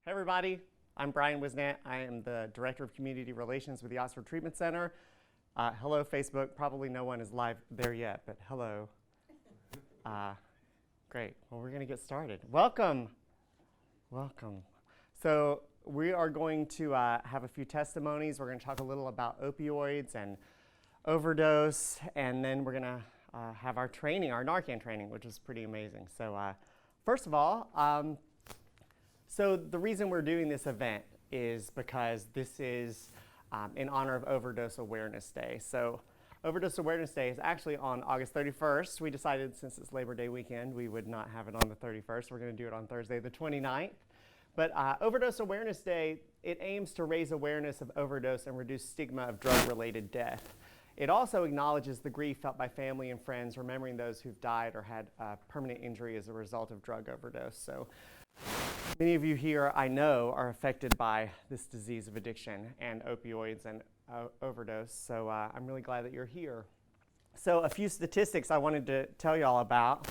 Hey everybody, I'm Brian Wisnant. I am the Director of Community Relations with the Oxford Treatment Center. Hello Facebook, probably no one is live there yet, but hello. Great, well we're gonna get started. Welcome. So we are going to have a few testimonies. We're gonna talk a little about opioids and overdose, and then we're gonna have our training, our Narcan training, which is pretty amazing. So first of all, so the reason we're doing this event is because this is in honor of Overdose Awareness Day. So Overdose Awareness Day is actually on August 31st. We decided since it's Labor Day weekend, we would not have it on the 31st. We're going to do it on Thursday the 29th. But Overdose Awareness Day, it aims to raise awareness of overdose and reduce stigma of drug-related death. It also acknowledges the grief felt by family and friends, remembering those who've died or had permanent injury as a result of drug overdose. So many of you here, I know, are affected by this disease of addiction and opioids and overdose, so I'm really glad that you're here. So a few statistics I wanted to tell you all about.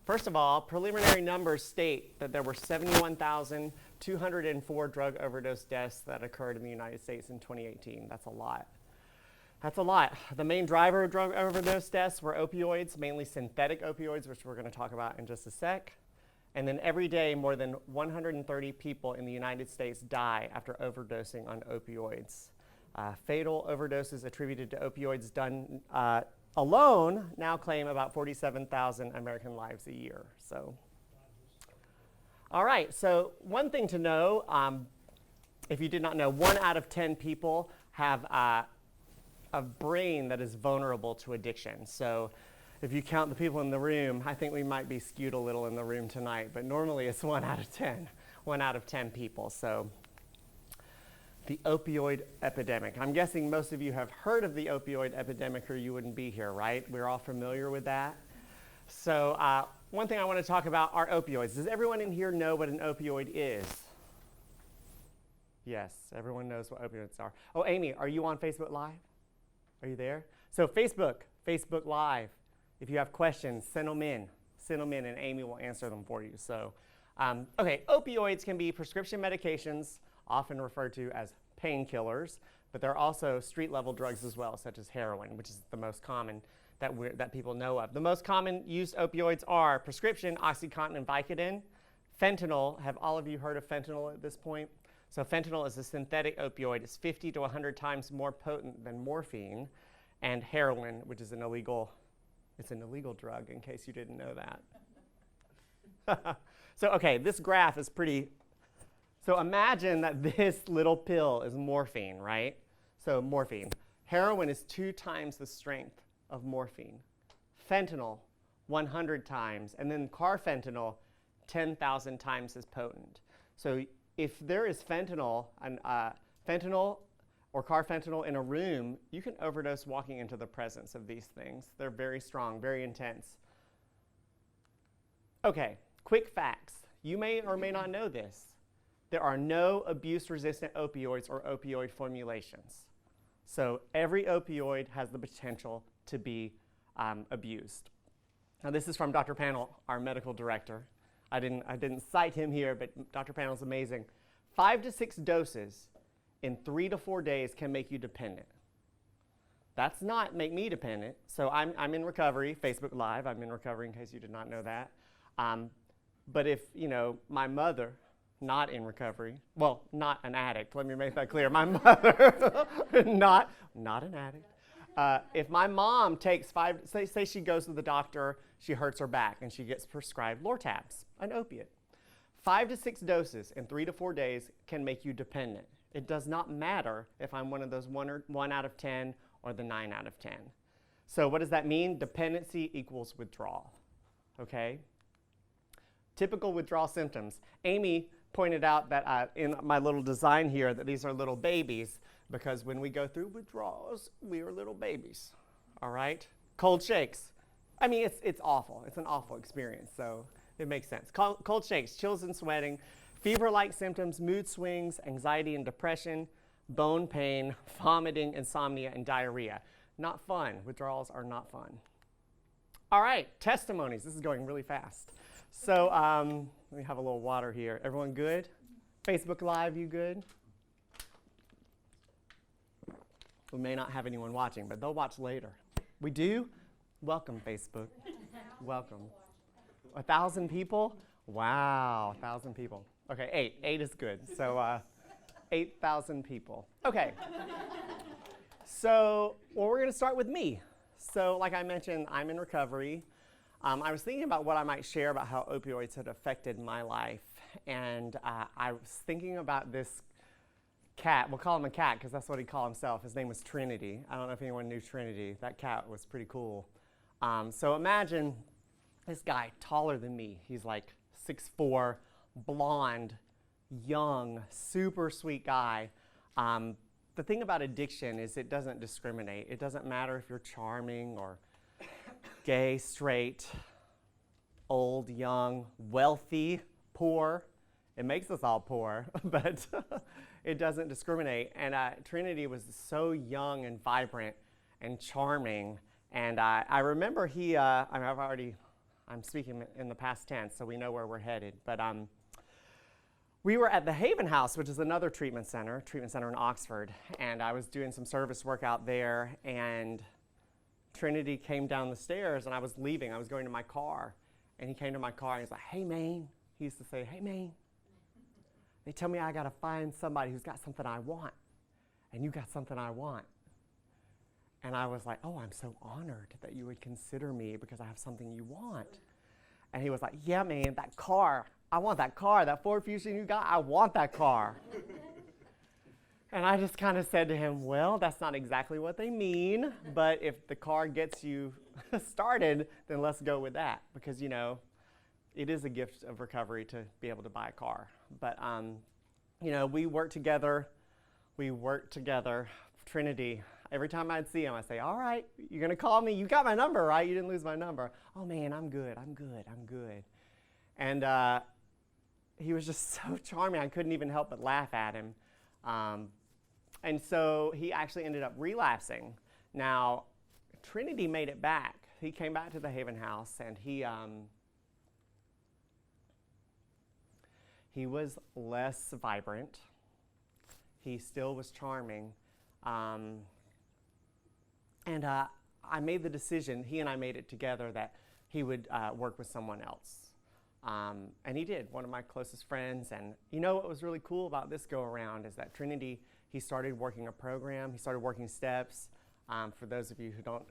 First of all, preliminary numbers state that there were 71,204 drug overdose deaths that occurred in the United States in 2018. That's a lot. That's a lot. The main driver of drug overdose deaths were opioids, mainly synthetic opioids, which we're going to talk about in just a sec. And then every day, more than 130 people in the United States die after overdosing on opioids. Fatal overdoses attributed to opioids done alone now claim about 47,000 American lives a year. So, all right, so one thing to know, if you did not know, 1 out of 10 people have a brain that is vulnerable to addiction. So if you count the people in the room, I think we might be skewed a little in the room tonight, but normally it's 1 out of 10, 1 out of 10 people. So the opioid epidemic. I'm guessing most of you have heard of the opioid epidemic or you wouldn't be here, right? We're all familiar with that. So one thing I want to talk about are opioids. Does everyone in here know what an opioid is? Yes, everyone knows what opioids are. Oh, Amy, are you on Facebook Live? Are you there? So Facebook Live. If you have questions, send them in, and Amy will answer them for you. So, okay, opioids can be prescription medications, often referred to as painkillers, but they're also street-level drugs as well, such as heroin, which is the most common that people know of. The most common used opioids are prescription, OxyContin, and Vicodin. Fentanyl, have all of you heard of fentanyl at this point? So fentanyl is a synthetic opioid. It's 50 to 100 times more potent than morphine, and heroin, which is an illegal drug, in case you didn't know that. So, okay, this graph is pretty. So imagine that this little pill is morphine, right? So morphine. Heroin is 2 times the strength of morphine. Fentanyl, 100 times. And then carfentanil, 10,000 times as potent. So if there is fentanyl or carfentanil in a room, you can overdose walking into the presence of these things. They're very strong, very intense. Okay, quick facts. You may or may not know this. There are no abuse-resistant opioids or opioid formulations. So every opioid has the potential to be abused. Now this is from Dr. Panel, our medical director. I didn't cite him here, but Dr. Panel's amazing. 5 to 6 doses in 3 to 4 days can make you dependent. That's not make me dependent. So I'm in recovery, Facebook Live. I'm in recovery in case you did not know that. But if, my mother, not in recovery, well, not an addict, let me make that clear. My mother, not an addict. If my mom takes 5, say she goes to the doctor, she hurts her back, and she gets prescribed Lortabs, an opiate. 5 to 6 doses in 3 to 4 days can make you dependent. It does not matter if I'm one of those 1 out of 10 or the 9 out of 10. So what does that mean? Dependency equals withdrawal, okay? Typical withdrawal symptoms. Amy pointed out that in my little design here that these are little babies because when we go through withdrawals, we are little babies, all right? Cold shakes. I mean, it's awful. It's an awful experience, so it makes sense. Cold shakes, chills and sweating, fever-like symptoms, mood swings, anxiety and depression, bone pain, vomiting, insomnia, and diarrhea. Not fun. Withdrawals are not fun. All right, testimonies. This is going really fast. So let me have a little water here. Everyone good? Facebook Live, you good? We may not have anyone watching, but they'll watch later. We do? Welcome, Facebook. Welcome. 1,000 people? Wow, 1,000 people. Okay, 8. 8 is good. So 8,000 people. Okay. So, well, we're going to start with me. So, like I mentioned, I'm in recovery. I was thinking about what I might share about how opioids had affected my life. And I was thinking about this cat. We'll call him a cat because that's what he called himself. His name was Trinity. I don't know if anyone knew Trinity. That cat was pretty cool. So imagine this guy, taller than me. He's like 6'4", blonde, young, super sweet guy. The thing about addiction is it doesn't discriminate. It doesn't matter if you're charming or gay, straight, old, young, wealthy, poor. It makes us all poor, but it doesn't discriminate. And Trinity was so young and vibrant and charming. And I remember I'm speaking in the past tense, so we know where we're headed. But we were at the Haven House, which is another treatment center in Oxford. And I was doing some service work out there, and Trinity came down the stairs, and I was leaving. I was going to my car. And he came to my car, and he's like, "Hey, man." He used to say, "Hey, man. They tell me I got to find somebody who's got something I want. And you got something I want." And I was like, "Oh, I'm so honored that you would consider me because I have something you want." And he was like, "Yeah, man, that car. I want that car. That Ford Fusion you got, I want that car." And I just kind of said to him, "Well, that's not exactly what they mean, but if the car gets you started, then let's go with that." Because, you know, it is a gift of recovery to be able to buy a car. But, you know, we worked together. Trinity, every time I'd see him, I'd say, "All right, you're going to call me. You got my number, right? You didn't lose my number." "Oh, man, I'm good. And he was just so charming. I couldn't even help but laugh at him. And so he actually ended up relapsing. Now, Trinity made it back. He came back to the Haven House, and he was less vibrant. He still was charming. And I made the decision, he and I made it together, that he would work with someone else. And he did, one of my closest friends. And you know what was really cool about this go around is that Trinity, he started working a program. He started working steps. For those of you who don't,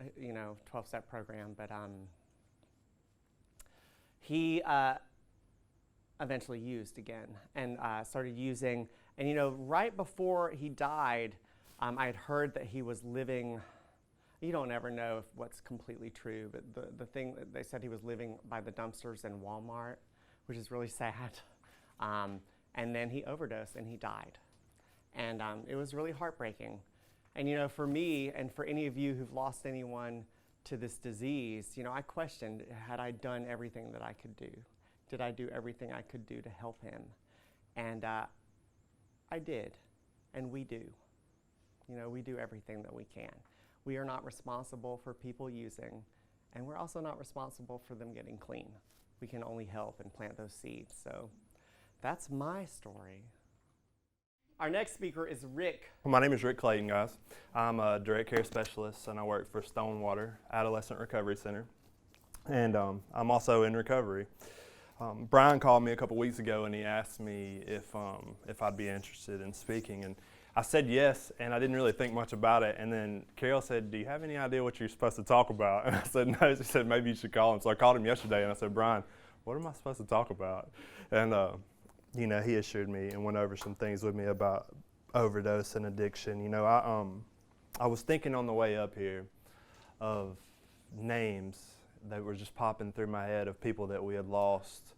12-step program. But he eventually used again and started using. And, you know, right before he died, I had heard that he was living, you don't ever know if what's completely true, but the thing that they said he was living by the dumpsters in Walmart, which is really sad. And then he overdosed and he died. And it was really heartbreaking. And, you know, for me and for any of you who've lost anyone to this disease, you know, I questioned, had I done everything that I could do? Did I do everything I could do to help him? And I did, and we do. You know, we do everything that we can. We are not responsible for people using, and we're also not responsible for them getting clean. We can only help and plant those seeds. So that's my story. Our next speaker is Rick. My name is Rick Clayton, guys. I'm a direct care specialist, and I work for Stonewater Adolescent Recovery Center. And I'm also in recovery. Brian called me a couple weeks ago, and he asked me if I'd be interested in speaking. And I said yes, and I didn't really think much about it. And then Carol said, "Do you have any idea what you're supposed to talk about?" And I said, "No." She said, "Maybe you should call him." So I called him yesterday, and I said, "Brian, what am I supposed to talk about?" And you know, he assured me and went over some things with me about overdose and addiction. You know, I was thinking on the way up here of names that were just popping through my head of people that we had lost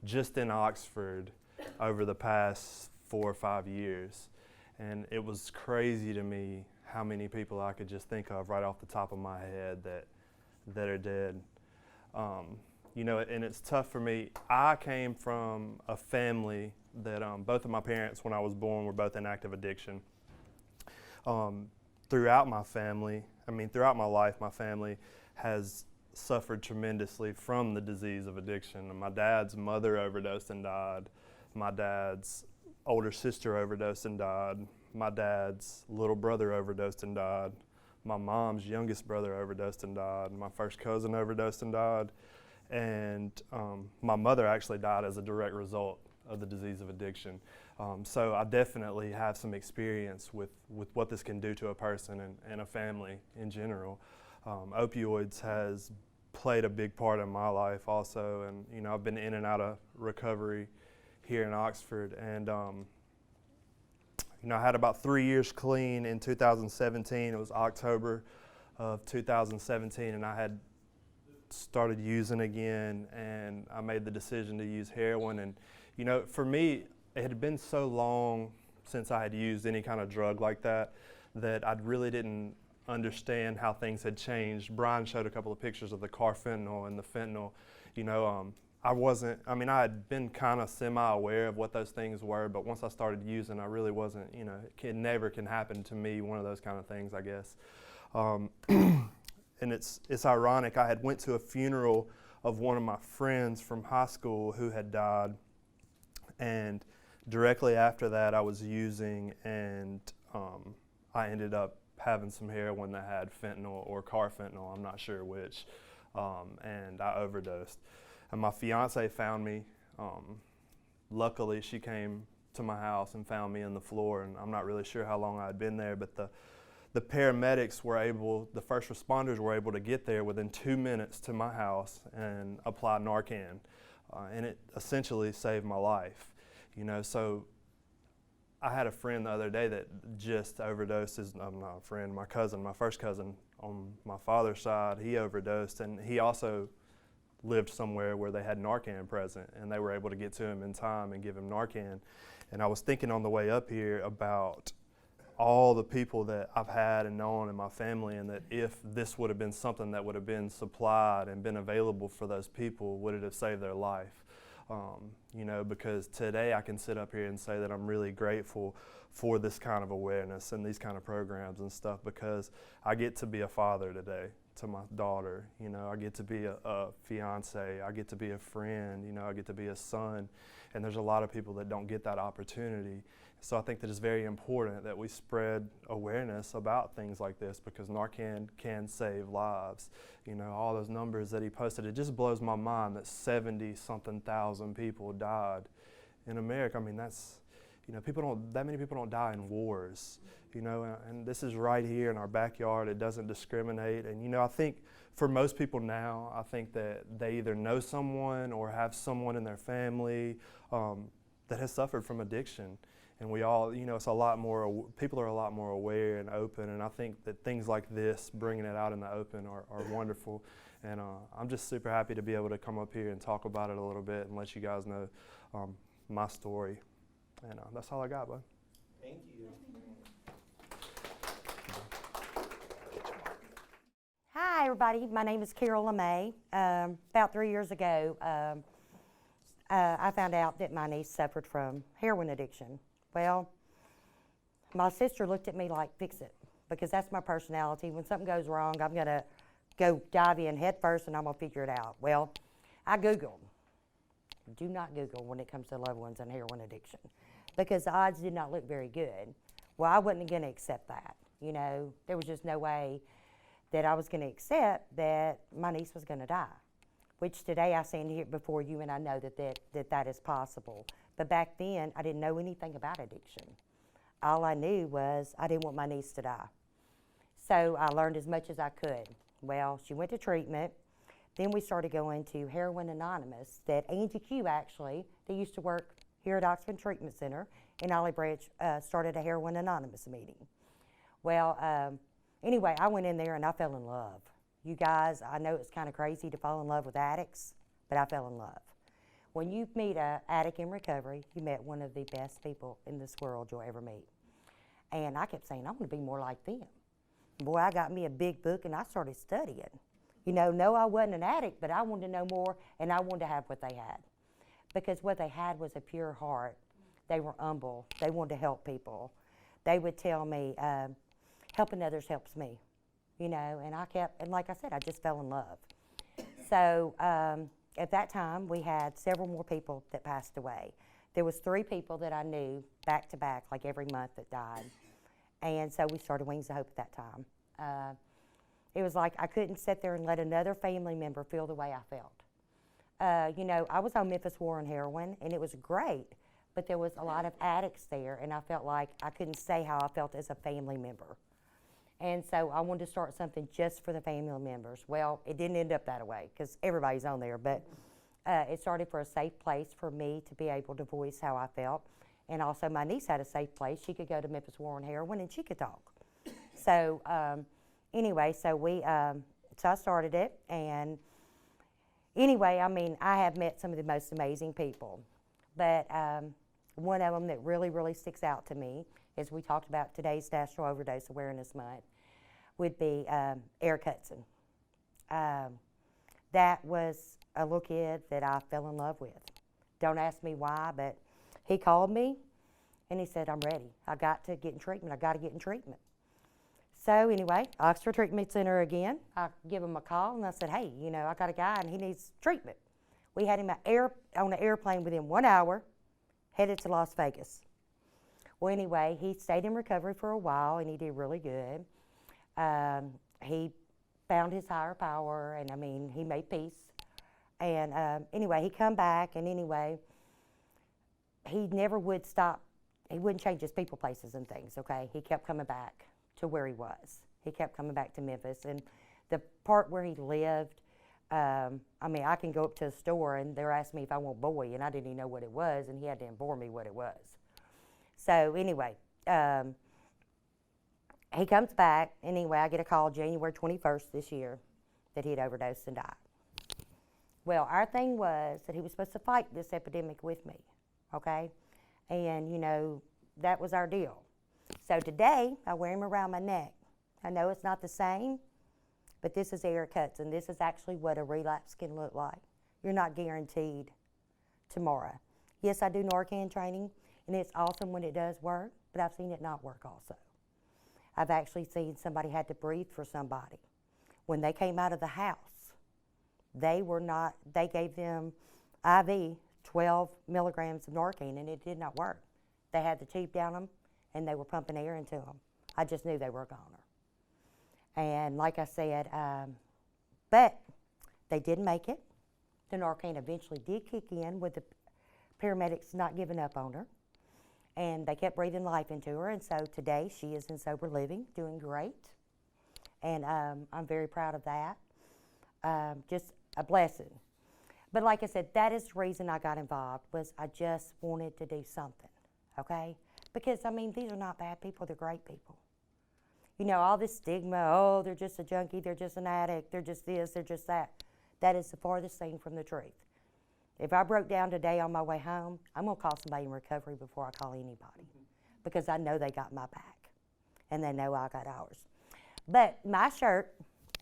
just in Oxford over the past 4 or 5 years. And it was crazy to me how many people I could just think of right off the top of my head that are dead. You know, and it's tough for me. I came from a family that both of my parents, when I was born, were both in active addiction. Throughout my life, my family has suffered tremendously from the disease of addiction. My dad's mother overdosed and died. My dad's older sister overdosed and died. My dad's little brother overdosed and died. My mom's youngest brother overdosed and died. My first cousin overdosed and died. And my mother actually died as a direct result of the disease of addiction. So I definitely have some experience with what this can do to a person and a family in general. Opioids has played a big part in my life also, and you know, I've been in and out of recovery here in Oxford, and you know, I had about 3 years clean in 2017. It was October of 2017, and I had started using again, and I made the decision to use heroin. And you know, for me, it had been so long since I had used any kind of drug like that I really didn't understand how things had changed. Brian showed a couple of pictures of the carfentanil and the fentanyl. You know, I had been kind of semi-aware of what those things were, but once I started using, I really wasn't, you know, it never can happen to me, one of those kind of things, I guess. And it's ironic, I had went to a funeral of one of my friends from high school who had died, and directly after that I was using, and I ended up having some heroin that had fentanyl or carfentanil, I'm not sure which, and I overdosed. And my fiance found me. Luckily, she came to my house and found me on the floor, and I'm not really sure how long I had been there, but the paramedics were able, the first responders were able to get there within 2 minutes to my house and apply Narcan, and it essentially saved my life. You know, so I had a friend the other day that just overdosed. I'm not a friend, my cousin, my first cousin on my father's side, he overdosed, and he also lived somewhere where they had Narcan present, and they were able to get to him in time and give him Narcan. And I was thinking on the way up here about all the people that I've had and known in my family, and that if this would have been something that would have been supplied and been available for those people, would it have saved their life? You know, because today I can sit up here and say that I'm really grateful for this kind of awareness and these kind of programs and stuff, because I get to be a father today to my daughter. You know, I get to be a fiance, I get to be a friend, you know, I get to be a son, and there's a lot of people that don't get that opportunity. So I think that it's very important that we spread awareness about things like this, because Narcan can save lives. You know, all those numbers that he posted, it just blows my mind that 70-something thousand people died in America. I mean, that's, you know, that many people don't die in wars, you know, and this is right here in our backyard. It doesn't discriminate. And, you know, I think for most people now, I think that they either know someone or have someone in their family that has suffered from addiction. And we all, you know, it's a lot more, people are a lot more aware and open, and I think that things like this, bringing it out in the open, are wonderful. And I'm just super happy to be able to come up here and talk about it a little bit and let you guys know my story. And that's all I got, bud. Thank you. Hi, everybody. My name is Carol LeMay. About 3 years ago, I found out that my niece suffered from heroin addiction. Well, my sister looked at me like, fix it, because that's my personality. When something goes wrong, I'm going to go dive in head first and I'm going to figure it out. Well, I Googled. Do not Google when it comes to loved ones and heroin addiction, because the odds did not look very good. Well, I wasn't going to accept that. You know, there was just no way that I was going to accept that my niece was going to die, which today I stand here before you and I know that is possible. But back then, I didn't know anything about addiction. All I knew was I didn't want my niece to die. So I learned as much as I could. Well, she went to treatment. Then we started going to Heroin Anonymous, that Angie Q actually, they used to work here at Oxford Treatment Center in Olive Branch, started a Heroin Anonymous meeting. Well, anyway, I went in there and I fell in love. You guys, I know it's kind of crazy to fall in love with addicts, but I fell in love. When you meet an addict in recovery, you met one of the best people in this world you'll ever meet. And I kept saying, I want to be more like them. Boy, I got me a big book and I started studying. You know, no, I wasn't an addict, but I wanted to know more, and I wanted to have what they had. Because what they had was a pure heart. They were humble. They wanted to help people. They would tell me, helping others helps me. You know, and like I said, I just fell in love. So at that time, we had several more people that passed away. there was 3 people that I knew back to back, like every month, that died. And so we started Wings of Hope at that time. It was like I couldn't sit there and let another family member feel the way I felt. You know, I was on Memphis War on heroin, and it was great, but there was a lot of addicts there, and I felt like I couldn't say how I felt as a family member. And so I wanted to start something just for the family members. Well, it didn't end up that way, because everybody's on there, but it started for a safe place for me to be able to voice how I felt. And also my niece had a safe place. She could go to Memphis War on heroin, and she could talk. So anyway, so I started it, and anyway, I mean, I have met some of the most amazing people, but one of them that really, really sticks out to me, as we talked about today's National Overdose Awareness Month, would be Eric Hudson. That was a little kid that I fell in love with. Don't ask me why, but he called me and he said, I'm ready. I got to get in treatment. I got to get in treatment. So anyway, Oxford Treatment Center again. I give him a call and I said, hey, you know, I got a guy and he needs treatment. We had him on an airplane within 1 hour, headed to Las Vegas. Well, anyway, he stayed in recovery for a while and he did really good. He found his higher power, and I mean, he made peace. And anyway, he come back, and anyway, he never would stop. He wouldn't change his people, places, and things, okay? He kept coming back to where he was. He kept coming back to Memphis. And the part where he lived, I mean, I can go up to a store, and they're asking me if I want boy, and I didn't even know what it was, and he had to inform me what it was. So anyway, he comes back. Anyway, I get a call January 21st this year that he had overdosed and died. Well, our thing was that he was supposed to fight this epidemic with me, okay? And, you know, that was our deal. So today, I wear him around my neck. I know it's not the same, but this is Eric Hudson. This is actually what a relapse can look like. You're not guaranteed tomorrow. Yes, I do Narcan training, and it's awesome when it does work, but I've seen it not work also. I've actually seen somebody had to breathe for somebody. When they came out of the house, they gave them IV 12 milligrams of Narcan, and it did not work. They had the tube down them, and they were pumping air into them. I just knew they were a goner. And like I said, but they did make it. The Narcan eventually did kick in with the paramedics not giving up on her. And they kept breathing life into her, and so today she is in sober living, doing great. And I'm very proud of that. Just a blessing. But like I said, that is the reason I got involved, was I just wanted to do something, okay? Because, I mean, these are not bad people, they're great people. You know, all this stigma, oh, they're just a junkie, they're just an addict, they're just this, they're just that. That is the farthest thing from the truth. If I broke down today on my way home, I'm going to call somebody in recovery before I call anybody, because I know they got my back, and they know I got ours. But my shirt,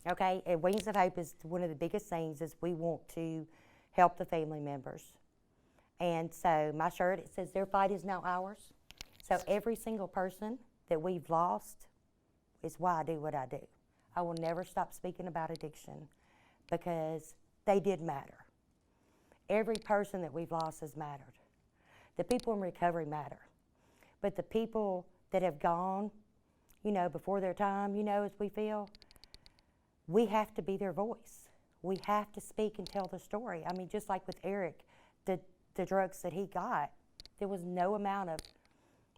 okay, at Wings of Hope, is one of the biggest things is we want to help the family members. And so my shirt, it says, their fight is now ours. So every single person that we've lost is why I do what I do. I will never stop speaking about addiction, because they did matter. Every person that we've lost has mattered. The people in recovery matter. But the people that have gone, you know, before their time, you know, as we feel, we have to be their voice. We have to speak and tell the story. I mean, just like with Eric, the drugs that he got, there was no amount of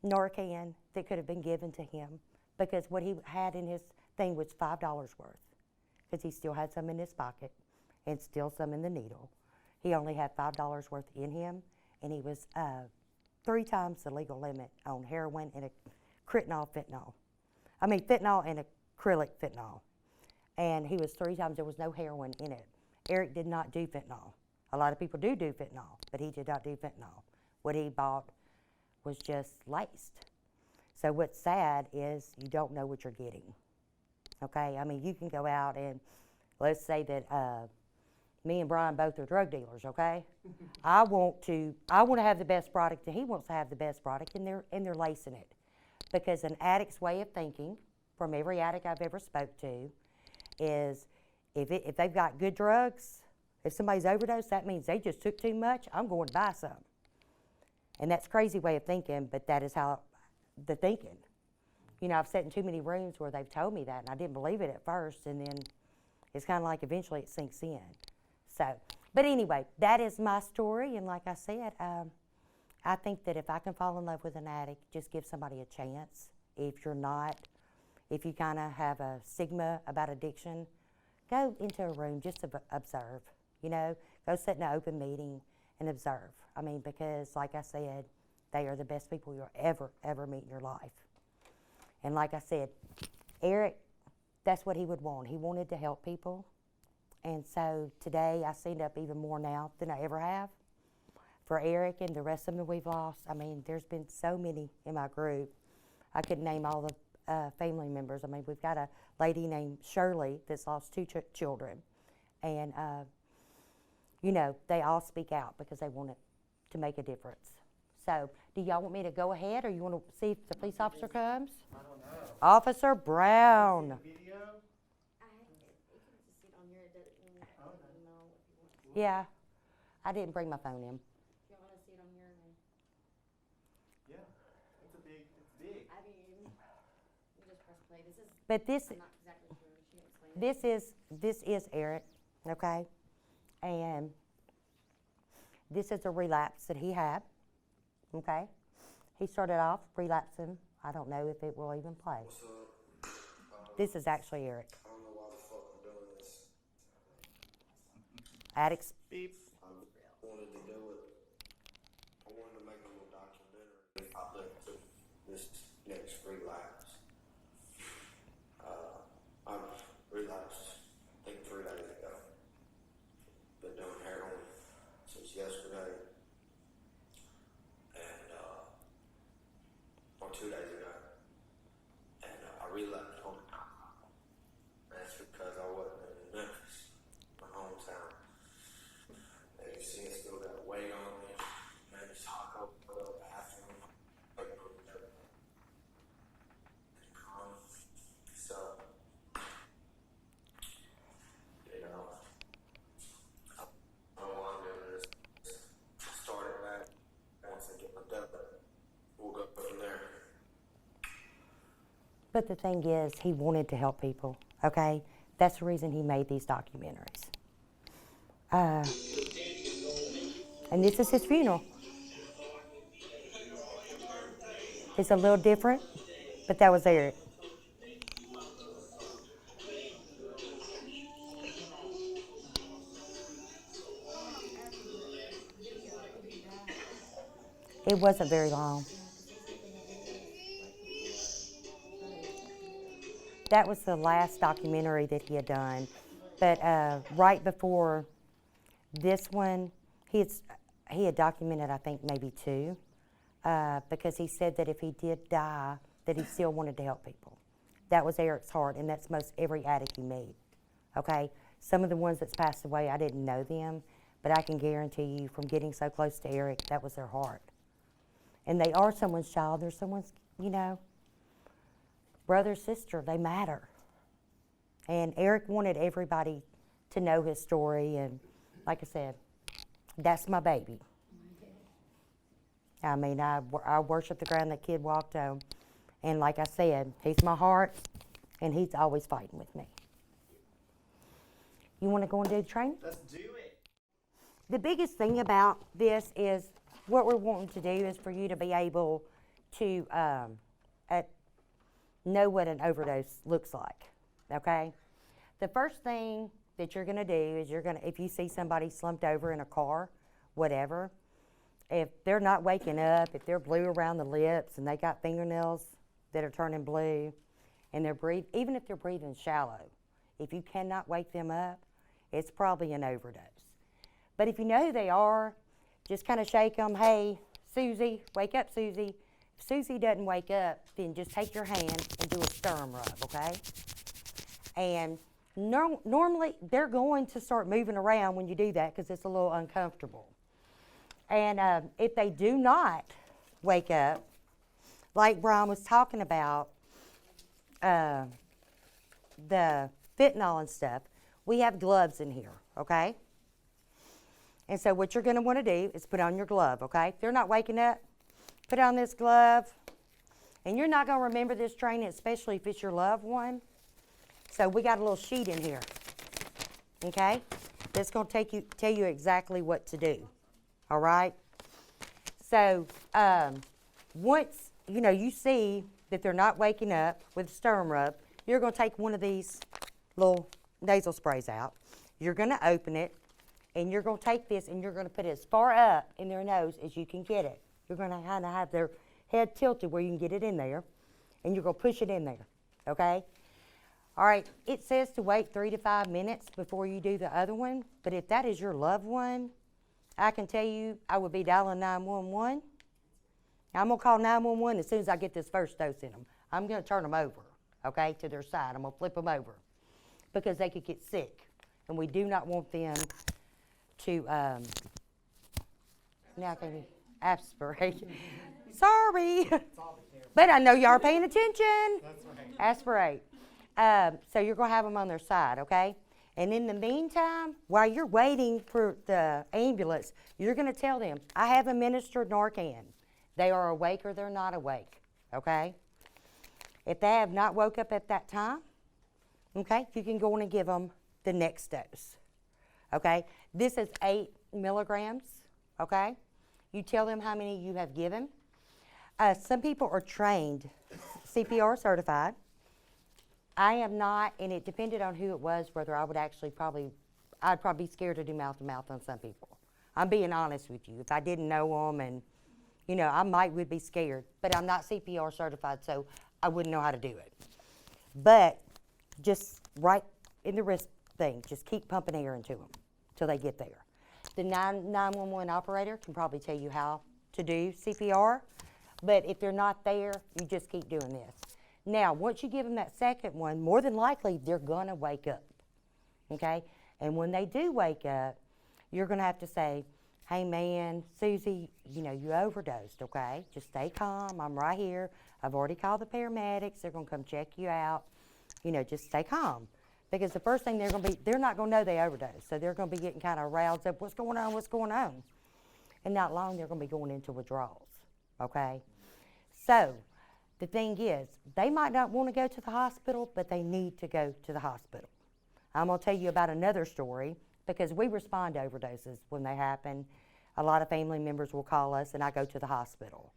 Narcan that could have been given to him, because what he had in his thing was $5 worth, because he still had some in his pocket and still some in the needle. He only had $5 worth in him, and he was 3 times the legal limit on heroin and fentanyl and acrylic fentanyl. And he was 3 times, there was no heroin in it. Eric did not do fentanyl. A lot of people do fentanyl, but he did not do fentanyl. What he bought was just laced. So what's sad is you don't know what you're getting, okay? I mean, you can go out and let's say that me and Brian both are drug dealers, okay? I want to have the best product, and he wants to have the best product, and they're lacing it. Because an addict's way of thinking, from every addict I've ever spoke to, is if they've got good drugs, if somebody's overdosed, that means they just took too much, I'm going to buy some. And that's a crazy way of thinking, but that is how the thinking. You know, I've sat in too many rooms where they've told me that, and I didn't believe it at first, and then it's kind of like eventually it sinks in. So, but anyway, that is my story, and like I said, I think that if I can fall in love with an addict, just give somebody a chance. If you're not, if you kind of have a stigma about addiction, go into a room just to observe, you know, go sit in an open meeting and observe. I mean, because like I said, they are the best people you'll ever meet in your life. And like I said, Eric, that's what he would want. He wanted to help people. And so today I stand up even more now than I ever have for Eric and the rest of them we've lost. I mean, there's been so many in my group. I couldn't name all the family members. I mean, we've got a lady named Shirley that's lost two children. And, you know, they all speak out because they want it to make a difference. So, do y'all want me to go ahead, or you want to see if the police officer comes? I don't know. Officer Brown. Video? Yeah, I didn't bring my phone in. Y'all want to see it on here? Yeah, it's big. I mean, you just press play. This is, But this, I'm not exactly sure. She explained it. this is Eric, okay? And this is a relapse that he had, okay? He started off relapsing. I don't know if it will even play. This is actually Eric. I don't know why the fuck I'm doing this. Addicts. Beep. I wanted to do it. I wanted to make a little documentary. I led to this next relapse. I relapsed, I think 3 days ago. Been doing heroin since yesterday. And, or 2 days ago. And I relapsed on alcohol. That's because I wasn't in Memphis, my hometown. And you see, I still got weight on me. Maybe taco, bathroom, so, you know, I don't know why I'm doing this. Start it back. Once I get my dub, we'll go from there. But the thing is, he wanted to help people, okay? That's the reason he made these documentaries. And this is his funeral. It's a little different, but that was Eric. It wasn't very long. That was the last documentary that he had done. But right before this one, he had documented, I think, maybe 2, because he said that if he did die, that he still wanted to help people. That was Eric's heart, and that's most every addict you meet, okay? Some of the ones that's passed away, I didn't know them, but I can guarantee you from getting so close to Eric, that was their heart. And they are someone's child, they're someone's, you know, brother, sister, they matter. And Eric wanted everybody to know his story, and like I said, that's my baby. I mean, I worship the ground that kid walked on. And like I said, he's my heart, and he's always fighting with me. You want to go and do the training? Let's do it. The biggest thing about this is what we're wanting to do is for you to be able to know what an overdose looks like, okay? The first thing that you're gonna do is if you see somebody slumped over in a car, whatever, if they're not waking up, if they're blue around the lips and they got fingernails that are turning blue, and even if they're breathing shallow, if you cannot wake them up, it's probably an overdose. But if you know who they are, just kind of shake them, hey, Susie, wake up, Susie. If Susie doesn't wake up, then just take your hand and do a sternum rub, okay? And normally, they're going to start moving around when you do that because it's a little uncomfortable. And if they do not wake up, like Brian was talking about, the fentanyl and stuff, we have gloves in here, okay? And so what you're going to want to do is put on your glove, okay? If they're not waking up, put on this glove, and you're not going to remember this training, especially if it's your loved one. So we got a little sheet in here, okay? That's going to tell you exactly what to do, all right? So once, you see that they're not waking up with a sternum rub, you're going to take one of these little nasal sprays out. You're going to open it, and you're going to take this, and you're going to put it as far up in their nose as you can get it. You're going to kind of have their head tilted where you can get it in there, and you're going to push it in there, okay? All right, it says to wait 3 to 5 minutes before you do the other one, but if that is your loved one, I can tell you I would be dialing 911. I'm going to call 911 as soon as I get this first dose in them. I'm going to turn them over, okay, to their side. I'm going to flip them over because they could get sick, and we do not want them to, now can you, aspirate. Sorry, but I know y'all are paying attention. That's right. Aspirate. So you're going to have them on their side, okay? And in the meantime, while you're waiting for the ambulance, you're going to tell them, I have administered Narcan. They are awake or they're not awake, okay? If they have not woke up at that time, okay, you can go on and give them the next dose, okay? This is 8 milligrams, okay? You tell them how many you have given. Some people are trained, CPR certified. I am not, and it depended on who it was, whether I would actually I'd probably be scared to do mouth-to-mouth on some people. I'm being honest with you. If I didn't know them and, I would be scared. But I'm not CPR certified, so I wouldn't know how to do it. But just right in the wrist thing, just keep pumping air into them till they get there. The 911 operator can probably tell you how to do CPR, but if they're not there, you just keep doing this. Now, once you give them that second one, more than likely, they're going to wake up, okay? And when they do wake up, you're going to have to say, hey, man, Susie, you overdosed, okay? Just stay calm. I'm right here. I've already called the paramedics. They're going to come check you out. Just stay calm. Because the first thing they're not going to know they overdosed. So they're going to be getting kind of roused up. What's going on? What's going on? And not long, they're going to be going into withdrawals, okay? So the thing is, they might not want to go to the hospital, but they need to go to the hospital. I'm going to tell you about another story because we respond to overdoses when they happen. A lot of family members will call us, and I go to the hospital.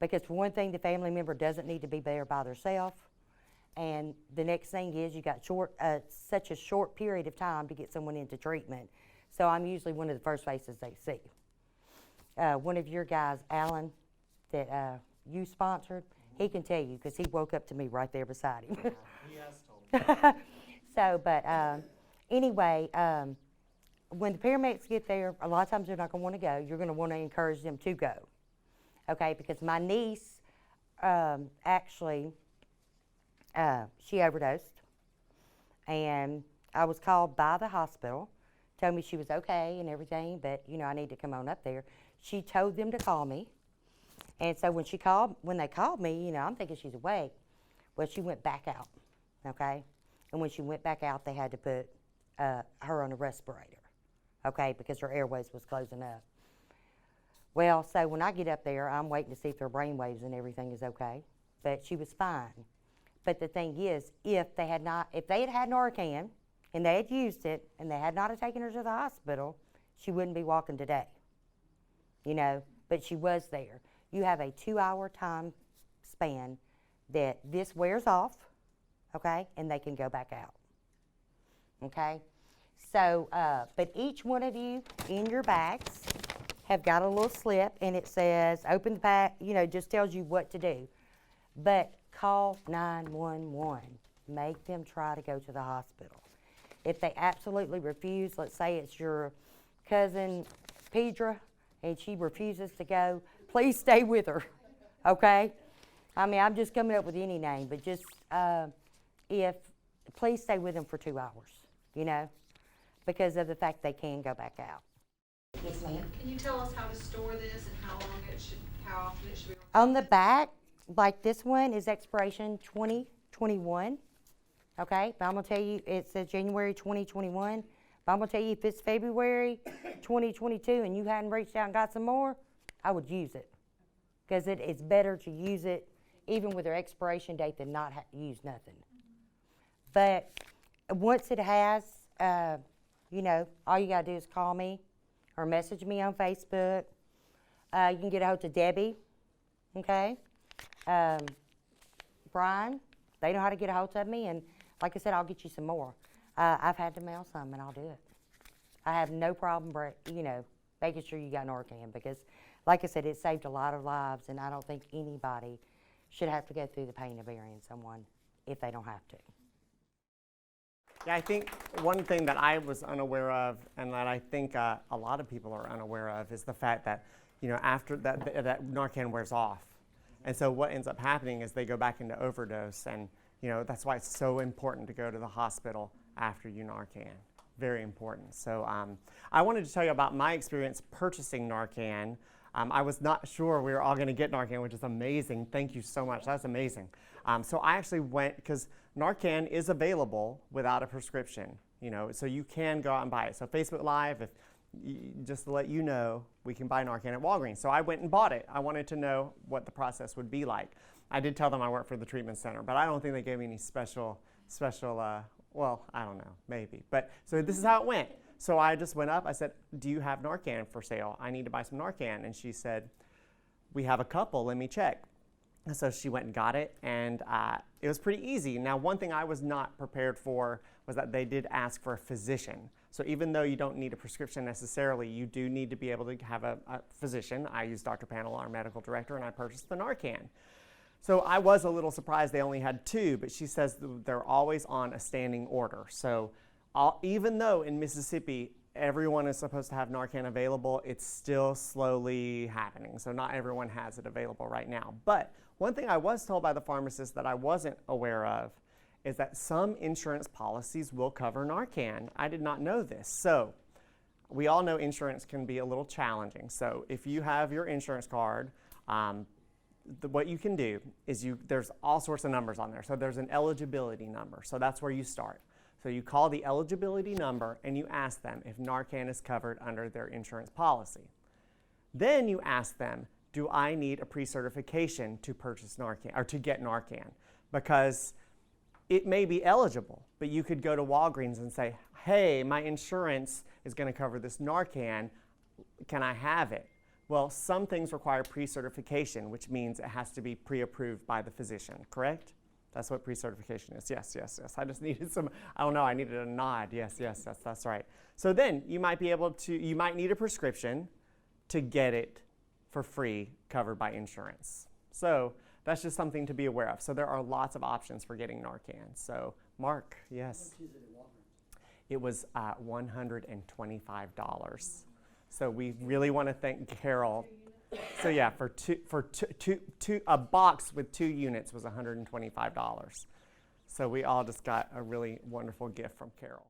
Because for one thing, the family member doesn't need to be there by themselves. And the next thing is you got such a short period of time to get someone into treatment. So I'm usually one of the first faces they see. One of your guys, Alan, that you sponsored, he can tell you because he woke up to me right there beside him. Yeah, he has told me. So, but anyway, when the paramedics get there, a lot of times they're not going to want to go. You're going to want to encourage them to go, okay? Because my niece actually, she overdosed, and I was called by the hospital, told me she was okay and everything, but I need to come on up there. She told them to call me. And so when they called me, I'm thinking she's awake. Well, she went back out, okay? And when she went back out, they had to put her on a respirator, okay, because her airways was closing up. Well, so when I get up there, I'm waiting to see if their brain waves and everything is okay. But she was fine. But the thing is, if they had had Narcan and they had used it and they had not have taken her to the hospital, she wouldn't be walking today, but she was there. You have a 2-hour time span that this wears off, okay, and they can go back out, okay? So, but each one of you in your bags have got a little slip, and it says, open the pack, just tells you what to do. But call 911. Make them try to go to the hospital. If they absolutely refuse, let's say it's your cousin Pedra, and she refuses to go, please stay with her, okay? I mean, I'm just coming up with any name, but just please stay with them for 2 hours, because of the fact they can go back out. Yes, ma'am. Can you tell us how to store this and how often it should be? On the back, like this one, is expiration 2021, okay? But I'm going to tell you, it says January 2021. But I'm going to tell you, if it's February 2022 and you hadn't reached out and got some more, I would use it, because it's better to use it even with their expiration date than not use nothing. But once it has, you know, all you gotta do is call me or message me on Facebook. You can get a hold of Debbie, okay? Brian, they know how to get a hold of me, and like I said, I'll get you some more. I've had to mail some, and I'll do it. I have no problem, you know, making sure you got Narcan, because, like I said, it saved a lot of lives, and I don't think anybody should have to go through the pain of burying someone if they don't have to. Yeah, I think one thing that I was unaware of, and that I think a lot of people are unaware of, is the fact that, you know, after that Narcan wears off. And so what ends up happening is they go back into overdose, and, you know, that's why it's so important to go to the hospital after you Narcan. Very important. So I wanted to tell you about my experience purchasing Narcan. I was not sure we were all going to get Narcan, which is amazing. Thank you so much. That's amazing. So I actually went, because Narcan is available without a prescription, you know, so you can go out and buy it. So Facebook Live, just to let you know, we can buy Narcan at Walgreens. So I went and bought it. I wanted to know what the process would be like. I did tell them I work for the treatment center, but I don't think they gave me any special, well, I don't know, maybe. But so this is how it went. So I just went up, I said, do you have Narcan for sale? I need to buy some Narcan. And she said, we have a couple, let me check. And so she went and got it, and it was pretty easy. Now, one thing I was not prepared for was that they did ask for a physician. So even though you don't need a prescription necessarily, you do need to be able to have a physician. I used Dr. Panel, our medical director, and I purchased the Narcan. So I was a little surprised they only had 2, but she says they're always on a standing order. So even though in Mississippi everyone is supposed to have Narcan available, it's still slowly happening. So not everyone has it available right now. But one thing I was told by the pharmacist that I wasn't aware of is that some insurance policies will cover Narcan. I did not know this. So we all know insurance can be a little challenging. So if you have your insurance card, what you can do is there's all sorts of numbers on there. So there's an eligibility number. So that's where you start. So you call the eligibility number and you ask them if Narcan is covered under their insurance policy. Then you ask them, do I need a pre-certification to purchase Narcan or to get Narcan? Because it may be eligible, but you could go to Walgreens and say, hey, my insurance is going to cover this Narcan. Can I have it? Well, some things require pre-certification, which means it has to be pre-approved by the physician, correct? That's what pre-certification is. Yes, yes, yes. I just needed I don't know, I needed a nod. Yes, yes, that's right. So then you might need a prescription to get it for free covered by insurance. So that's just something to be aware of. So there are lots of options for getting Narcan. So Mark, yes. How much is it at Walgreens? It was $125. So we really want to thank Carol. So yeah, for a box with 2 units was $125. So we all just got a really wonderful gift from Carol.